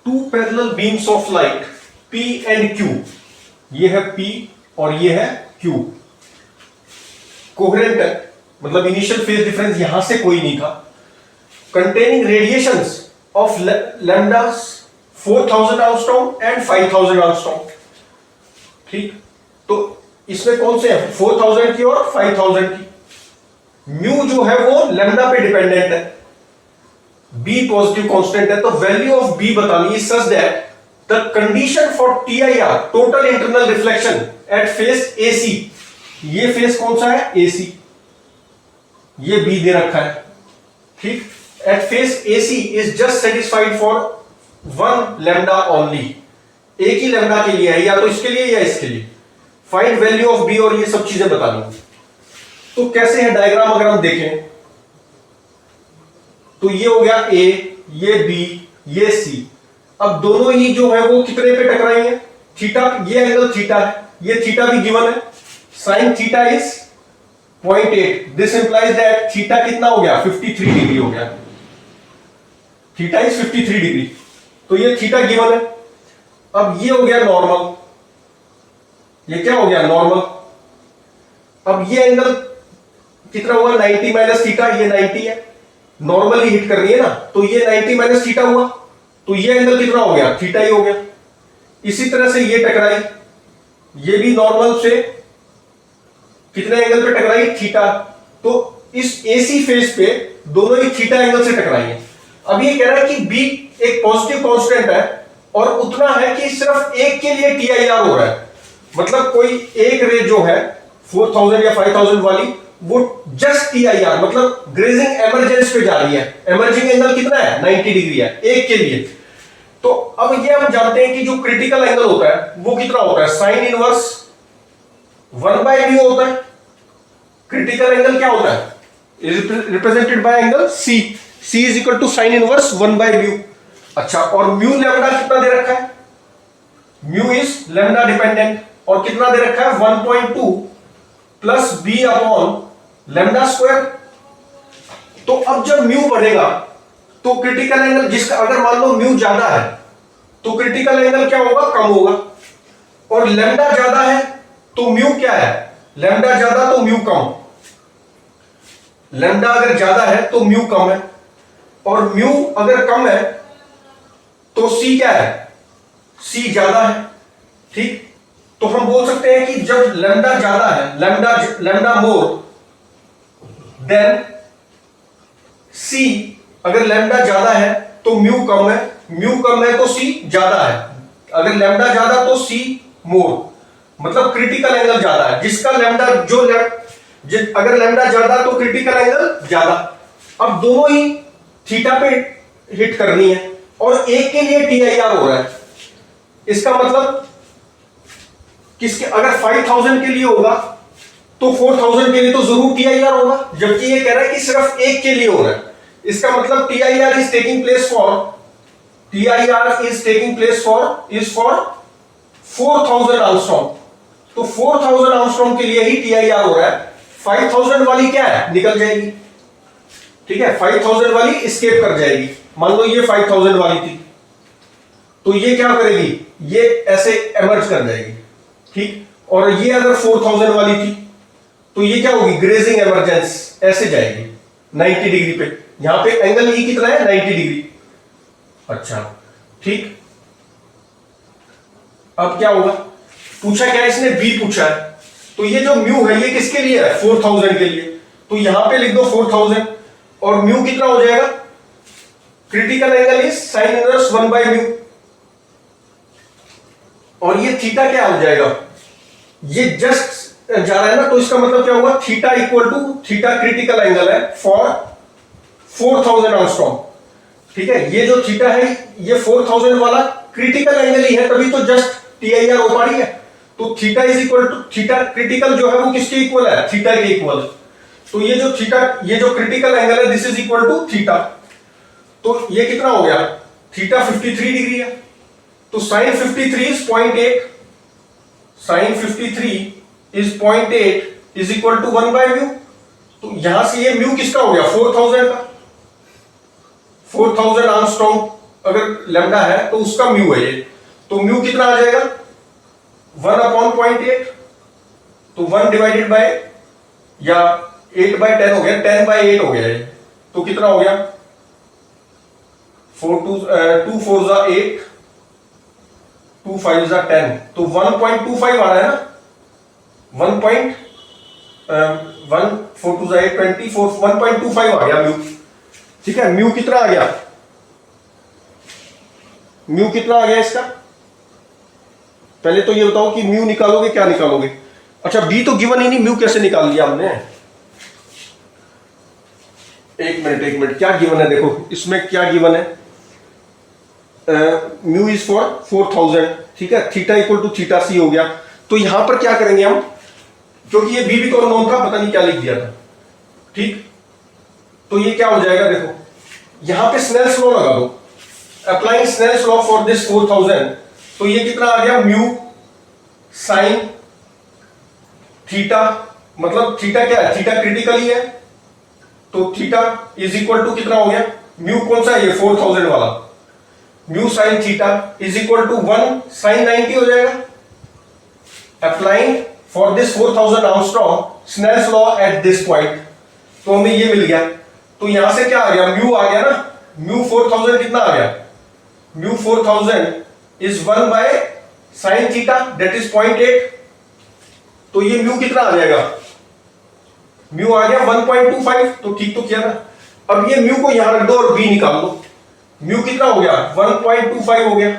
To parallel beams of light P and Q, ये है P और ये है Q, कोहेरेंट है, मतलब इनिशियल फेज डिफरेंस यहां से कोई नहीं था, containing radiations of lambdas 4000 angstrom and 5000 angstrom. ठीक, तो इसमें कौन से हैं, 4000 की और 5000 की। म्यू जो है वो लैम्डा पे डिपेंडेंट है, बी पॉजिटिव कांस्टेंट है, तो वैल्यू ऑफ बी बतानी है such that the condition for TIR total internal reflection eight face AC, ये फेस कौन सा है, AC, ये बी दे रखा है। ठीक, at face AC is just satisfied for one lambda only, एक ही लैम्डा के लिए है, या तो इसके लिए या इसके लिए। फाइंड वैल्यू ऑफ बी और ये सब चीजें बतानी। तो कैसे है डायग्राम अगर हम देखें तो ये हो गया A, ये B, ये C। अब दोनों ही जो है वो कितने पे टकराई है, थीटा, ये एंगल थीटा है, ये थीटा भी गिवन है, sign theta is 0.8, this implies that theta कितना हो गया, 53 डिग्री हो गया, थीटा इज 53 डिग्री, तो ये थीटा गिवन है। अब ये हो गया नॉर्मल, ये क्या हो गया नॉर्मल। अब ये एंगल कितना हुआ, 90 माइनस थीटा, ये 90 है, नॉर्मली हिट कर रही है ना, तो ये 90 माइनस थीटा हुआ, तो ये एंगल कितना हो गया, थीटा ही हो गया। इसी तरह से ये टकराई, ये भी नॉर्मल से कितने एंगल पे टकराई, थीटा, तो इस AC फेस पे दोनों ही थीटा एंगल से टकराई है। अब ये कह रहा है कि B एक पॉजिटिव कांस्टेंट है और उतना है कि सिर्फ एक के लिए TIR हो रहा है, मतलब कोई एक रे जो है 4000 या 5000 वाली वो जस्ट TIR मतलब ग्रेजिंग एमरजेंस पे जा रही है, एमर्जिंग एंगल कितना है, 90 डिग्री है एक के लिए। तो अब ये हम जानते हैं कि जो क्रिटिकल एंगल होता है वो कितना होता है, साइन इनवर्स 1/μ होता है। क्रिटिकल एंगल क्या होता है, represented by angle C, C is equal to sine inverse 1/μ। अच्छा, और म्यू लैम्डा कितना दे रखा है, म्यू इज लैम्डा डिपेंडेंट, और कितना दे रखा है 1.2 plus B upon lambda square. तो अब जब म्यू बढ़ेगा तो क्रिटिकल एंगल जिसका अगर मान लो म्यू ज्यादा है तो क्रिटिकल एंगल क्या होगा, कम होगा, और लैम्डा ज्यादा है तो म्यू क्या है, लैम्डा ज्यादा तो म्यू कम, लैम्डा अगर ज्यादा है तो म्यू कम है, और म्यू अगर कम है तो C क्या है, C ज्यादा है। ठीक, तो हम बोल सकते हैं कि जब लैम्डा ज्यादा है, लैम्डा मोर देन C, अगर लैम्डा ज्यादा है तो म्यू कम है, म्यू कम है तो C ज्यादा है, अगर लैम्डा ज्यादा तो C मोर, मतलब क्रिटिकल एंगल ज्यादा है, जिसका लैम्डा अगर लैम्डा ज्यादा तो क्रिटिकल एंगल ज्यादा। अब दोनों ही थीटा पे हिट करनी है और एक के लिए TIR हो रहा है, इसका मतलब किसके, अगर 5000 के लिए होगा तो 4000 के लिए तो जरूर TIR होगा, जबकि ये कह रहा है कि सिर्फ एक के लिए हो रहा है, इसका मतलब TIR is taking place for 4000 angstrom, तो 4000 एंगस्ट्रॉम के लिए ही TIR हो रहा है। 5000 वाली क्या है, निकल जाएगी, ठीक है, 5000 वाली एस्केप कर जाएगी। मान लो ये 5000 वाली थी तो ये क्या करेगी, ये ऐसे एमर्ज कर जाएगी, ठीक, और ये अगर 4000 वाली थी तो ये क्या होगी, ग्रेजिंग एमरजेंस, ऐसे जाएगी 90 डिग्री पे, यहां पे एंगल E कितना है, 90 डिग्री। अच्छा, ठीक, अब क्या होगा, पूछा क्या इसने, B पूछा है, तो ये जो म्यू है ये किसके लिए है, 4000 के लिए, तो यहां पे लिख दो 4000, और म्यू कितना हो जाएगा, critical angle is sine inverse 1/μ, और ये थीटा क्या हो जाएगा, ये जस्ट जा रहा है ना, तो इसका मतलब क्या होगा, theta equal to, theta critical angle है फॉर 4000 एंगस्ट्रॉम, ठीक है, ये जो थीटा है ये 4000 वाला क्रिटिकल एंगल ही है, तभी तो जस्ट TIR हो पा रही है, तो theta is equal to, theta critical जो है वो किसके इक्वल है, थीटा के इक्वल, तो ये जो थीटा, ये जो क्रिटिकल एंगल है this is equal to theta, तो ये कितना हो गया, थीटा 53 डिग्री है, तो sine 53 is 0.8, sine 53 is 0.8 is equal to 1/μ, तो यहां से ये म्यू किसका हो गया, 4000 का, 4000 एंगस्ट्रॉम अगर लैम्डा है तो उसका म्यू है ये, तो म्यू कितना आ जाएगा 1/0.8, तो 1 डिवाइडेड बाय या 8/10 हो गया, 10/8 हो गया ये, तो कितना हो गया 2 4 जा 8, 2 5 जा 10, तो 1.25 आ रहा है ना, 1 4 2 जा 8 24, 1.25 आ गया म्यू। ठीक है, म्यू कितना आ गया, म्यू कितना आ गया इसका, पहले तो ये बताओ कि म्यू निकालोगे क्या निकालोगे। अच्छा बी तो गिवन ही नहीं, म्यू कैसे निकाल लिया हमने। एक मिनट क्या गिवन है, देखो इसमें क्या गिवन है, म्यू इज फॉर 4000, ठीक है, थीटा इक्वल टू थीटा सी हो गया। तो यहां पर क्या करेंगे हम, क्योंकि ये बी भी तो नोन था, पता नहीं क्या लिख दिया था, ठीक, तो ये क्या हो जाएगा, देखो यहां पे स्नेल्स लॉ लगा दो, applying Snell's law for this 4000, तो ये कितना आ गया म्यू साइन थीटा, मतलब थीटा क्या है, थीटा क्रिटिकली है, तो थीटा इज इक्वल टू कितना हो गया, म्यू कौन सा है ये 4000 वाला, mu sine theta is equal to 1 sine 90 हो जाएगा। Applying for this 4000 Armstrong Snell's law at this point, तो हमें ये मिल गया, तो यहां से क्या आ गया, म्यू आ गया ना, म्यू 4000 कितना आ गया, mu 4000 is 1 by sine theta that is 0.8, तो ये म्यू कितना आ जाएगा, म्यू आ गया 1.25, तो ठीक तो किया ना। अब ये म्यू को यहां रख दो और बी निकाल दो, म्यू कितना हो गया 1.25 हो गया,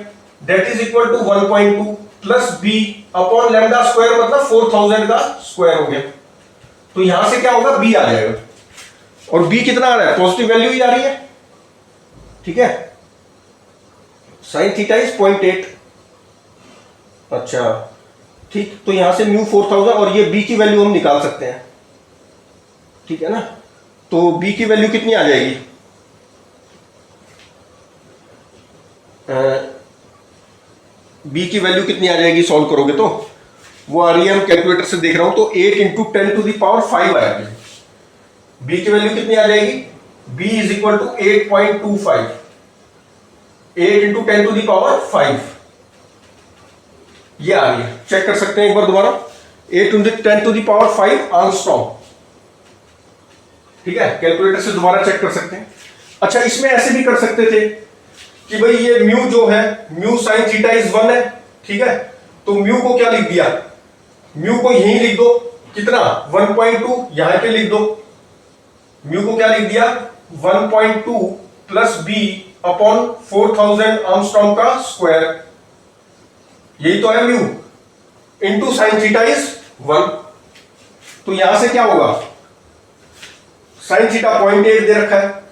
that is equal to 1.2 plus B upon lambda square, मतलब 4000 का स्क्वायर हो गया, तो यहां से क्या होगा बी आ जाएगा, और बी कितना आ रहा है, पॉजिटिव वैल्यू ही आ रही है, ठीक है, साइन थीटा इज 0.8, अच्छा ठीक, तो यहां से म्यू 4000 और ये बी की वैल्यू हम निकाल सकते हैं, ठीक है ना, तो बी की वैल्यू कितनी आ जाएगी, बी की वैल्यू कितनी आ जाएगी, सॉल्व करोगे तो वो आ रही है, हम कैलकुलेटर से देख रहा हूं, तो 8 इंटू 10 टू द पावर 5 आएगी, बी की वैल्यू कितनी आ जाएगी, B is equal to 8.25, 8 into 10 to the power 5, ये आ रही है, चेक कर सकते हैं एक बार दोबारा, 8 into 10 to the power 5 Armstrong, ठीक है, कैलकुलेटर से दोबारा चेक कर सकते हैं। अच्छा इसमें ऐसे भी कर सकते थे कि भाई ये म्यू जो है, म्यू साइन थीटा इज 1 है, ठीक है, तो म्यू को क्या लिख दिया, म्यू को यहीं लिख दो, कितना 1.2 यहां पे लिख दो, म्यू को क्या लिख दिया 1.2 प्लस बी अपॉन 4000 आर्मस्ट्रॉन्ग का स्क्वायर, यही तो है mu, into sine theta is 1, तो यहां से क्या होगा, साइन थीटा 0.8 दे रखा है,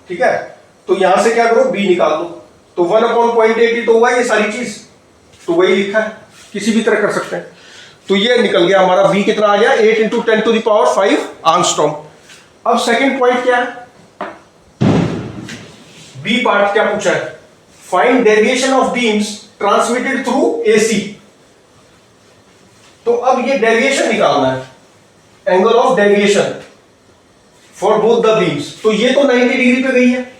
ठीक है, तो यहां से क्या करो बी निकाल दो, तो 1/0.8 ही तो हुआ ये सारी चीज, तो वही लिखा है, किसी भी तरह कर सकते हैं, तो ये निकल गया हमारा बी कितना आ गया 8 into 10 to the power 5 Armstrong. अब सेकंड पॉइंट क्या है, बी पार्ट क्या पूछा है, find deviation of beams transmitted through AC, तो अब ये डेविएशन निकालना है, angle of deviation for both the beams, तो ये तो 90 डिग्री पे गई है,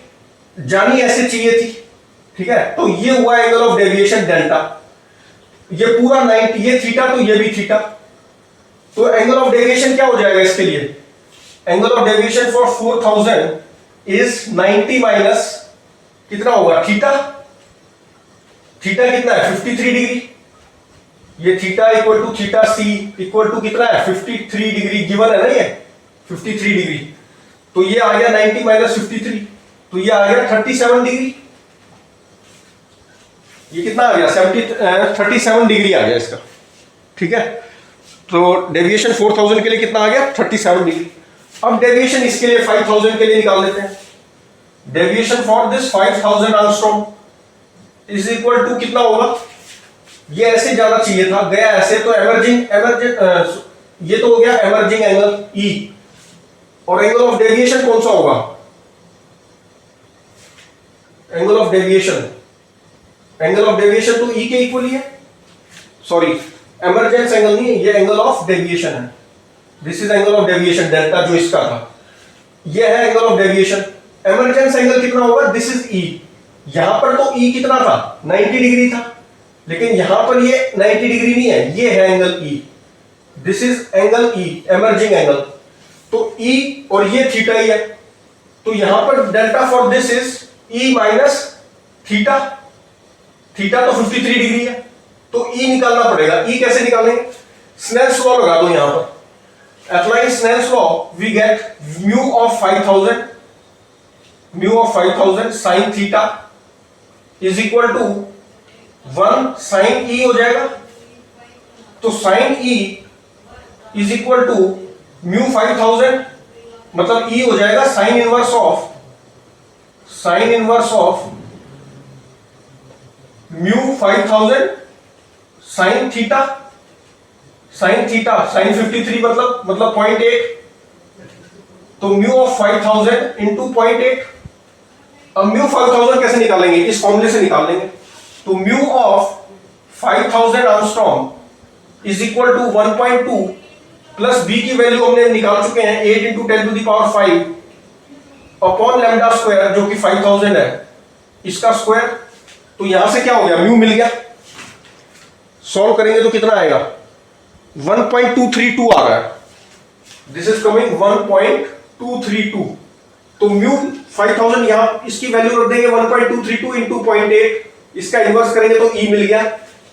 जानी ऐसे चाहिए थी, ठीक है, तो ये हुआ एंगल ऑफ डेविएशन डेल्टा, ये पूरा 90, ये थीटा तो ये भी थीटा, तो एंगल ऑफ डेविएशन क्या हो जाएगा इसके लिए, angle of deviation for 4000 is 90 minus कितना होगा थीटा, थीटा कितना है 53 डिग्री, ये theta equal to theta C equal to कितना है 53 डिग्री गिवन है ना, ये 53 डिग्री, तो ये आ गया 90 माइनस 53, तो ये आ गया 37 डिग्री, ये कितना आ गया 37 डिग्री आ गया इसका, ठीक है, तो डेविएशन 4000 के लिए कितना आ गया 37 डिग्री। अब डेविएशन इसके लिए 5000 के लिए निकाल लेते हैं, deviation for this 5000 Armstrong is equal to कितना होगा, ये ऐसे ज्यादा चाहिए था, गया ऐसे, तो एमर्जिंग ये तो हो गया एमर्जिंग एंगल ई, और एंगल ऑफ डेविएशन कौन सा होगा, एंगल ऑफ डेविएशन तो ई के इक्वल ही है, सॉरी एमर्जेंस एंगल नहीं है, ये एंगल ऑफ डेविएशन है, this is angle of deviation delta जो इसका था, ये है angle of deviation, emergence angle कितना होगा, दिस इज ई, यहां पर तो E कितना था, 90 डिग्री था, लेकिन यहां पर ये 90 डिग्री नहीं है, ये है angle E, this is angle E, emerging angle. तो E और ये थीटा ही है, तो यहां पर delta for this is E minus theta, theta तो 53 डिग्री है, तो E निकालना पड़ेगा। E कैसे निकालेंगे, स्नेल्स लॉ लगा दो यहां पर, apply Snell's law, we get mu of 5000, mu of 5000 sine theta is equal to 1 sine E हो जाएगा, तो sine E is equal to mu 5000, मतलब E हो जाएगा sine inverse of, sine inverse of mu 5000 sine theta, sine theta sine 53 मतलब 0.8, तो mu of 5000 into 0.8। अब mu 5000 कैसे निकालेंगे, इस फॉर्मूले से निकाल लेंगे, तो mu of 5000 Armstrong is equal to 1.2 plus B की वैल्यू हमने निकाल चुके हैं 8 into 10 to the power 5 upon lambda square जो कि 5000 है, इसका स्क्वायर। तो यहां से क्या हो गया, म्यू मिल गया, सॉल्व करेंगे तो कितना आएगा, 1.232 आ रहा है, दिस इज कमिंग 1.232। तो म्यू 5000 यहां इसकी वैल्यू रख देंगे 1.232 इंटू 0.8, इसका इनवर्स करेंगे तो E मिल गया,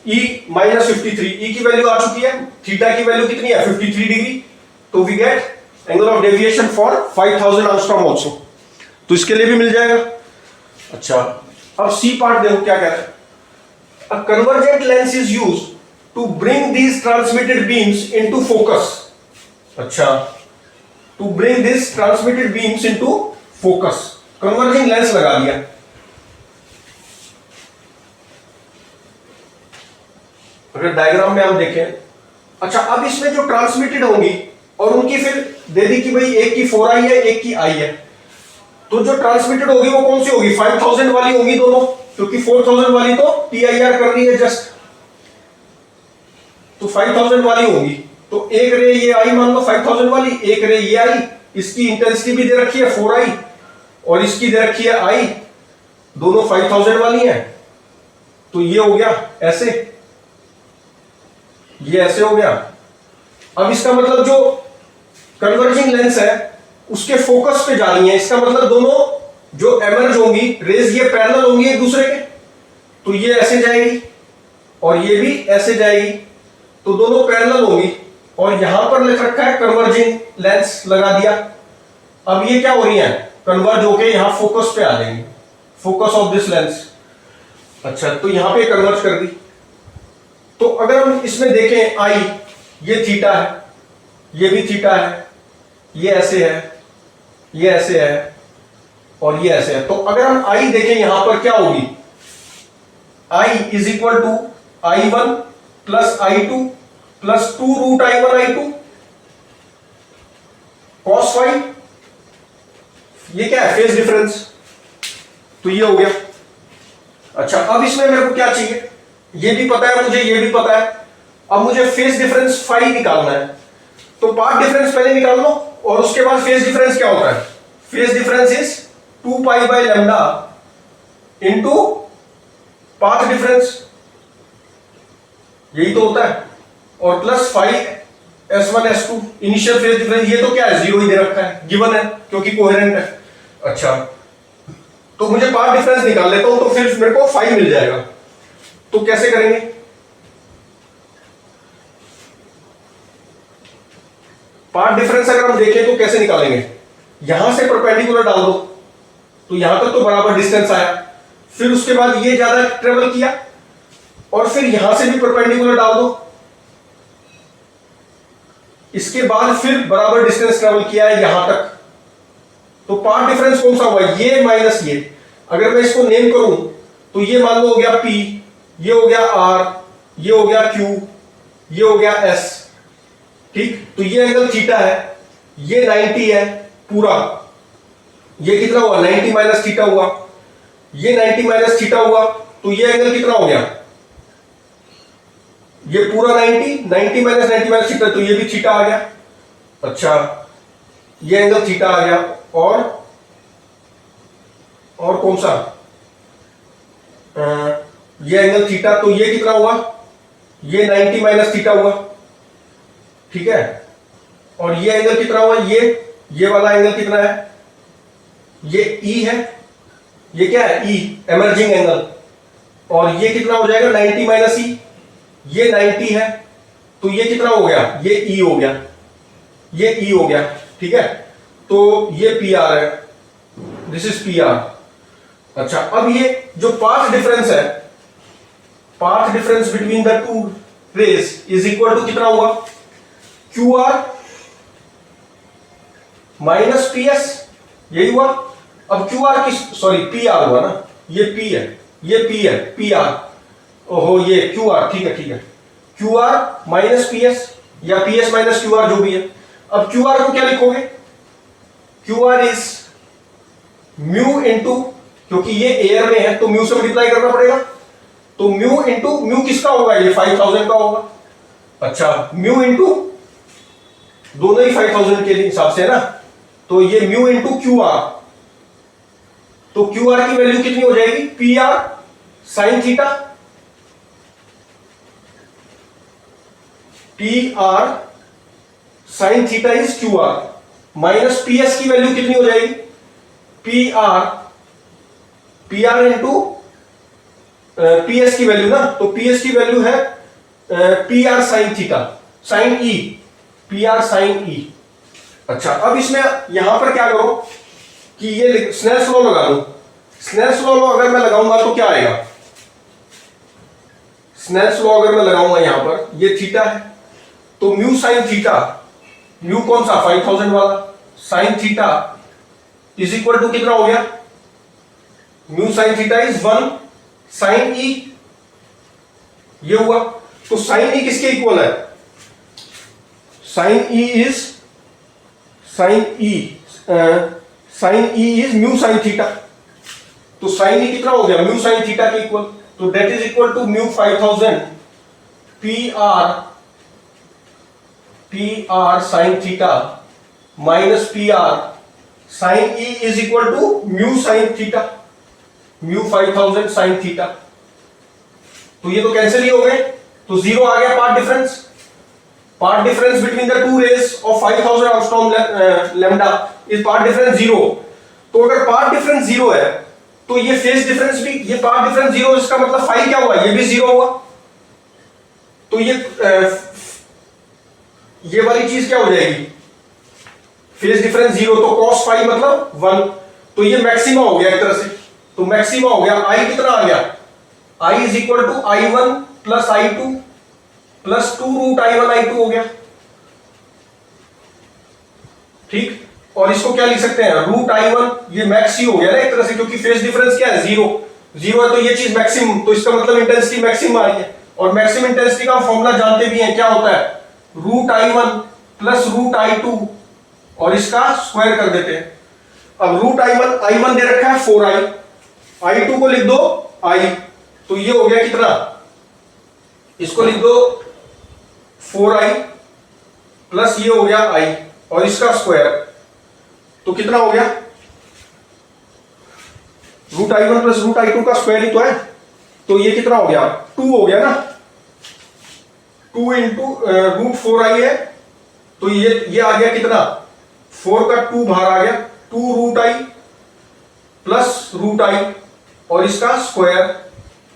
E माइनस 53, E की वैल्यू आ चुकी है, थीटा की वैल्यू कितनी है 53 डिग्री, तो we get angle of deviation for 5000 angstrom also, तो इसके लिए भी मिल जाएगा। अच्छा, अब सी पार्ट देखो क्या कह रहा है, a convergent lens is used to bring these transmitted beams into focus. अच्छा, to bring this transmitted beams into focus, converging lens लगा दिया। अगर डायग्राम में हम देखें, अच्छा अब इसमें जो ट्रांसमिटेड होंगी और उनकी फिर दे दी कि भाई एक की 4i है एक की i है, तो जो ट्रांसमिटेड होगी वो कौन सी होगी, 5000 वाली होगी दोनों, क्योंकि 4000 वाली तो TIR कर रही है जस्ट, तो 5000 वाली होगी, तो एक रे ये आई मान लो 5000 वाली, एक रे ये आई, इसकी इंटेंसिटी भी दे रखी है 4i और इसकी दे रखी है i, दोनों 5000 वाली हैं, तो ये हो गया ऐसे, ये ऐसे हो गया। अब इसका मतलब जो कन्वर्जिंग लेंस है उसके फोकस पे जा रही है, इसका मतलब दोनों जो एमर्ज होंगी रेज ये पैरेलल होंगी एक दूसरे के, तो ये ऐसे जाएगी और ये भी ऐसे जाएगी, तो दोनों पैरेलल होंगी, और यहां पर लिख रखा है कन्वर्जिंग लेंस लगा दिया। अब ये क्या हो रही है, कन्वर्ज होके यहां फोकस पे आ जाएंगे, फोकस ऑफ दिस लेंस। अच्छा, तो यहां पे कन्वर्ज कर दी, तो अगर हम इसमें देखें आई, ये थीटा है, ये भी थीटा है, ये ऐसे है, ये ऐसे है और ये ऐसे है, तो अगर हम आई देखें यहां पर क्या होगी, I is equal to I1 plus I2 plus 2 root I1 I2 cos phi, ये क्या है, फेज डिफरेंस, तो ये हो गया। अच्छा, अब इसमें मेरे को क्या चाहिए, ये भी पता है मुझे, ये भी पता है, अब मुझे फेज डिफरेंस फाई निकालना है, तो पाथ डिफरेंस पहले निकाल लो और उसके बाद फेज डिफरेंस क्या होता है, phase difference is 2 pi by lambda into path difference, यही तो होता है, और plus five S1 S2 initial phase difference, ये तो क्या है, जीरो ही दे रखा है, गिवन है क्योंकि कोहेरेंट है। अच्छा, तो मुझे पाथ डिफरेंस निकाल लेता हूं, तो फिर मेरे को 5 मिल जाएगा, तो कैसे करेंगे, पाथ डिफरेंस अगर हम देखें तो कैसे निकालेंगे, यहां से परपेंडिकुलर डाल दो, तो यहां तक तो बराबर डिस्टेंस आया, फिर उसके बाद ये ज्यादा ट्रेवल किया और फिर यहां से भी परपेंडिकुलर डाल दो, इसके बाद फिर बराबर डिस्टेंस ट्रेवल किया है यहां तक, तो पाथ डिफरेंस कौन सा हुआ, ये माइनस ये, अगर मैं इसको नेम करूं तो ये मान लो हो गया P, ये हो गया R, ये हो गया Q, ये हो गया S, ठीक, तो ये एंगल थीटा है, ये 90 है पूरा, ये कितना हुआ 90 माइनस थीटा हुआ, ये 90 माइनस थीटा हुआ, तो ये एंगल कितना हो गया, ये पूरा 90 माइनस थीटा, तो ये भी थीटा आ गया। अच्छा, ये एंगल थीटा आ गया, और कौन सा, ये एंगल थीटा, तो ये कितना हुआ, ये 90 माइनस थीटा हुआ, ठीक है। और ये एंगल कितना हुआ, ये वाला एंगल कितना है, ये ई है, ये क्या है, ई एमर्जिंग एंगल। और ये कितना हो जाएगा 90 माइनस ई, ये 90 है, तो ये कितना हो गया, ये ई हो गया, ये ई हो गया, ठीक है। तो ये पी आर है, दिस इज पी आर। अच्छा, अब ये जो पाथ डिफरेंस है, path difference between the two rays is equal to कितना हुआ, Q R minus P S, यही हुआ। अब क्यू आर की, सॉरी पी आर हुआ ना, ये पी है, ये पी है, पी आर, ओहो ये क्यू आर, ठीक है ठीक है, Q R minus P S या P S minus Q R, जो भी है। अब क्यू आर को क्या लिखोगे, Q R is mu into, क्योंकि ये एयर में है तो म्यू से मल्टीप्लाई करना पड़ेगा, तो म्यू इंटू, म्यू किसका होगा, ये 5000 का होगा। अच्छा, म्यू इंटू दोनों ही 5000 के हिसाब से ना, तो ये म्यू इंटू क्यू आर, तो क्यू आर की वैल्यू कितनी हो जाएगी, P R sine theta, P R sine theta is Q R, minus P S की वैल्यू कितनी हो जाएगी, P R into P S की वैल्यू ना, तो पी एस की वैल्यू है P R sine theta, sine i, P R sine i. अच्छा, अब इसमें यहां पर क्या करो कि ये स्नेल्स लॉ लगा दो। स्नेल्स लॉ अगर मैं लगाऊंगा तो क्या आएगा, स्नेल्स लॉ अगर मैं लगाऊंगा यहां पर, ये थीटा है, तो म्यू साइन थीटा, म्यू कौन सा 5000 वाला, sine theta is equal to कितना हो गया, mu sine theta is 1 sine i, ये हुआ। तो साइन ई किसके इक्वल है, sine i is, sine i is mu sine theta, तो साइन ई कितना हो गया, म्यू साइन थीटा के इक्वल, तो that is equal to mu 5000 P R sine theta minus P R sine i is equal to mu sine theta, mu 5000 sine theta. तो ये तो cancel ही हो गए, तो जीरो आ गया part difference, part difference between the two rays of 5000 angstrom lambda is part difference zero. तो अगर पार्ट डिफरेंस जीरो है तो ये फेज डिफरेंस भी, ये पार्ट डिफरेंस जीरो, इसका मतलब फाई क्या हुआ, ये भी जीरो हुआ। तो ये वाली चीज क्या हो जाएगी, फेज डिफरेंस जीरो, तो cos फाई मतलब 1, तो ये मैक्सिमा हो गया एक तरह से, तो मैक्सिमा हो गया। आई कितना आ गया, I is equal to i1 plus i2 plus 2 root i1 i2 हो गया, ठीक। और इसको क्या लिख सकते हैं, रूट i1, ये मैक्स ही हो गया ना एक तरह से, क्योंकि फेज डिफरेंस क्या है, जीरो है, तो ये चीज मैक्सिमम, तो इसका मतलब इंटेंसिटी मैक्सिमम आ रही है। और मैक्सिमम इंटेंसिटी का फॉर्मूला जानते भी हैं, क्या होता है, root i1 plus root i2 और इसका स्क्वायर कर देते हैं। अब रूट i1 दे रखा है 4i, i2 को लिख दो i, तो ये हो गया कितना, इसको लिख दो 4i प्लस ये हो गया i और इसका स्क्वायर, तो कितना हो गया, root i1 plus root i2 का स्क्वायर ही तो है, तो ये कितना हो गया, 2 हो गया ना, 2 इंटू रूट 4i है, तो ये आ गया कितना, 4 का 2 बाहर आ गया, 2 root i plus root i और इसका स्क्वायर,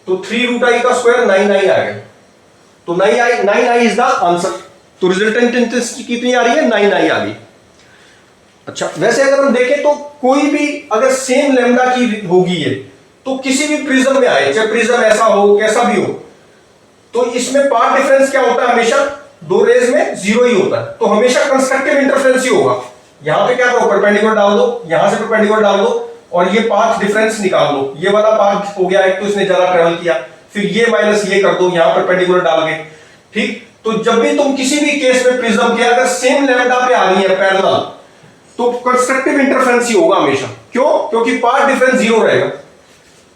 तो 3 रूट i का स्क्वायर 9i आ गया, तो 9i इज द आंसर। तो रिजल्टेंट इंटेंसिटी कितनी आ रही है, 9i आ गई। अच्छा, वैसे अगर हम देखें तो कोई भी अगर सेम लैम्डा की होगी ये, तो किसी भी प्रिज्म में आए, चाहे प्रिज्म ऐसा हो कैसा भी हो, तो इसमें पार्ट डिफरेंस क्या होता है, हमेशा दो रेज में जीरो ही होता है, तो हमेशा कंस्ट्रक्टिव इंटरफेरेंस ही होगा। यहां पे क्या करो, परपेंडिकुलर डाल दो, यहां से परपेंडिकुलर डाल दो और ये पाथ डिफरेंस निकाल दो, ये वाला पाथ हो गया, एक तो इसने ज्यादा ट्रेवल किया, फिर ये माइनस ये कर दो, यहां परपेंडिकुलर डाल के, ठीक। तो जब भी तुम किसी भी केस में प्रिज्म के अगर सेम लैम्डा पे आ रही है पैरेलल, तो कंस्ट्रक्टिव इंटरफेरेंस ही होगा हमेशा। क्यों, क्योंकि पार्ट डिफरेंस जीरो रहेगा।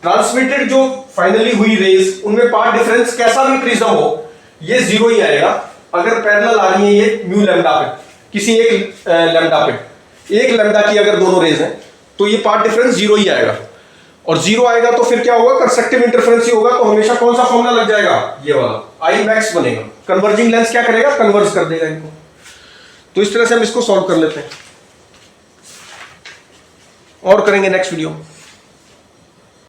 ट्रांसमिटेड जो फाइनली हुई रेज, उनमें पार्ट डिफरेंस कैसा भी प्रिज्म हो, ये जीरो ही आएगा। अगर पैरेलल आ रही है ये म्यू लैम्डा पे, किसी एक लैम्डा पे, एक लैम्डा की अगर दोनों रेज हैं, तो ये पार्ट डिफरेंस जीरो ही आएगा। और 0 आएगा तो फिर क्या होगा, कंस्ट्रक्टिव इंटरफेरेंस ही होगा, तो हमेशा कौन सा फॉर्मूला लग जाएगा, ये वाला आई मैक्स बनेगा। कन्वर्जिंग लेंस क्या करेगा, कन्वर्ज कर देगा इनको। तो इस तरह से हम इसको सॉल्व कर लेते हैं और करेंगे नेक्स्ट वीडियो में।